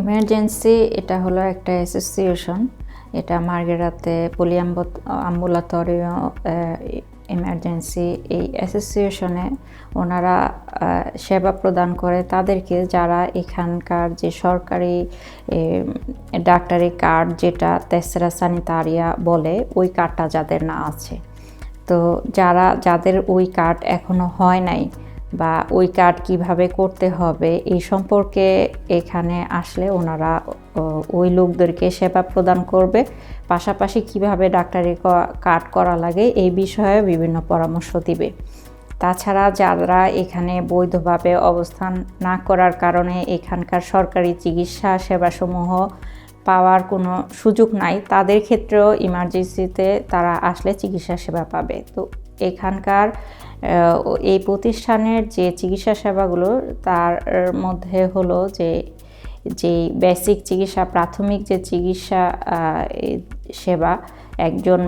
Emergency এটা হলো একটা অ্যাসোসিয়েশন। এটা মার্গেরাতে অ্যাম্বুলাতরিও ইমার্জেন্সি এই অ্যাসোসিয়েশনে ওনারা সেবা প্রদান করে তাদেরকে, যারা এখানকার যে সরকারি ডাক্তারি কার্ড, যেটা তেসরা সানিতারিয়া বলে, ওই কার্ডটা যাদের না আছে, তো যাদের ওই কার্ড এখনো হয় নাই বা ওই কার্ড কিভাবে করতে হবে এই সম্পর্কে এখানে আসলে ওনারা ওই লোকদেরকে সেবা প্রদান করবে। পাশাপাশি কিভাবে ডাক্তারি কার্ড করা লাগে এই বিষয়ে বিভিন্ন পরামর্শ দিবে। তাছাড়া যারা এখানে বৈধভাবে অবস্থান না করার কারণে এখানকার সরকারি চিকিৎসা সেবাসমূহ পাওয়ার কোনো সুযোগ নাই, তাদের ক্ষেত্রেও ইমার্জেন্সিতে তারা আসলে চিকিৎসা সেবা পাবে। তো এখানকার এই প্রতিষ্ঠানের যে চিকিৎসা সেবাগুলো, তার মধ্যে হলো যে বেসিক চিকিৎসা, প্রাথমিক যে চিকিৎসা সেবা, একজন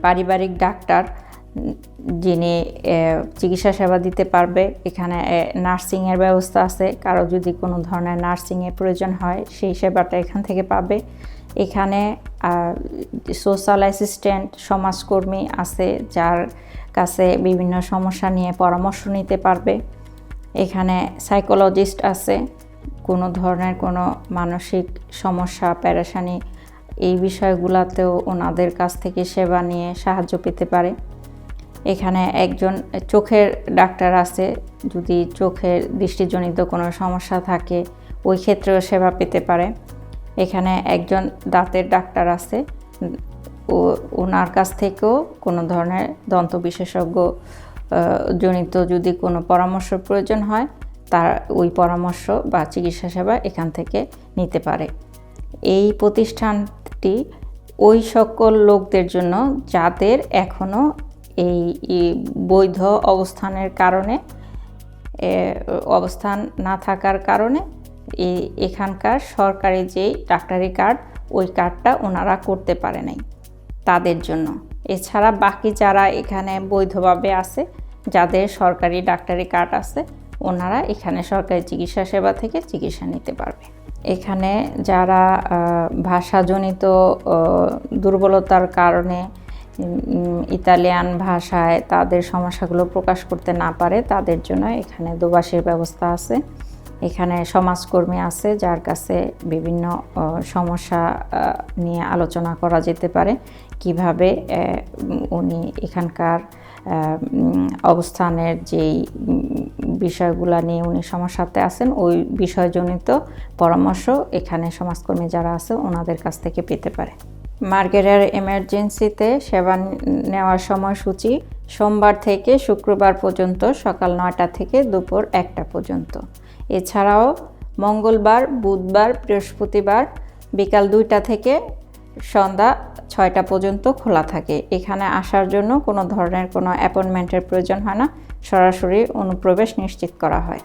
পারিবারিক ডাক্তার যিনি চিকিৎসা সেবা দিতে পারবে। এখানে নার্সিংয়ের ব্যবস্থা আছে, কারো যদি কোনো ধরনের নার্সিংয়ের প্রয়োজন হয় সেই সেবাটা এখান থেকে পাবে। এখানে সোশ্যাল অ্যাসিস্ট্যান্ট, সমাজকর্মী আছে, যার কাছে বিভিন্ন সমস্যা নিয়ে পরামর্শ নিতে পারবে। এখানে সাইকোলজিস্ট আছে, কোনো ধরনের কোনো মানসিক সমস্যা, পেরেশানি, এই বিষয়গুলোতেও ওনাদের কাছ থেকে সেবা নিয়ে সাহায্য পেতে পারে। এখানে একজন চোখের ডাক্তার আছে, যদি চোখের দৃষ্টিজনিত কোনো সমস্যা থাকে ওই ক্ষেত্রেও সেবা পেতে পারে। এখানে একজন দাঁতের ডাক্তার আছে, ওনার কাছ থেকেও কোনো ধরনের দন্ত বিশেষজ্ঞ জনিত যদি কোনো পরামর্শ প্রয়োজন হয়, তার ওই পরামর্শ বা চিকিৎসা সেবা এখান থেকে নিতে পারে। এই প্রতিষ্ঠানটি ওই সকল লোকদের জন্য যাদের এখনও এই বৈধ অবস্থানের কারণে, অবস্থান না থাকার কারণে এখানকার সরকারি যেই ডাক্তারি কার্ড, ওই কার্ডটা ওনারা করতে পারে নাই, তাদের জন্য। এছাড়া বাকি যারা এখানে বৈধভাবে আছে, যাদের সরকারি ডাক্তারি কার্ড আছে, ওনারা এখানে সরকারি চিকিৎসা সেবা থেকে চিকিৎসা নিতে পারবে। এখানে যারা ভাষাজনিত দুর্বলতার কারণে ইতালিয়ান ভাষায় তাদের সমস্যাগুলো প্রকাশ করতে না পারে, তাদের জন্য এখানে দোভাষীর ব্যবস্থা আছে। এখানে সমাজকর্মী আছে, যার কাছে বিভিন্ন সমস্যা নিয়ে আলোচনা করা যেতে পারে, কিভাবে উনি এখানকার অবস্থানের যেই বিষয়গুলো নিয়ে উনি সমস্যাতে আছেন, ওই বিষয়জনিত পরামর্শ এখানে সমাজকর্মী যারা আছে ওনাদের কাছ থেকে পেতে পারে। মার্গেরার এমার্জেন্সিতে সেবা নেওয়ার সময়সূচি সোমবার থেকে শুক্রবার পর্যন্ত সকাল 9টা থেকে দুপুর 1টা পর্যন্ত। এছাড়াও মঙ্গলবার, বুধবার, বৃহস্পতিবার বিকাল 2টা থেকে সন্ধ্যা 6টা পর্যন্ত খোলা থাকে। এখানে আসার জন্য কোনো ধরনের কোনো অ্যাপয়েন্টমেন্টের প্রয়োজন হয় না, সরাসরি অনুপ্রবেশ নিশ্চিত করা হয়।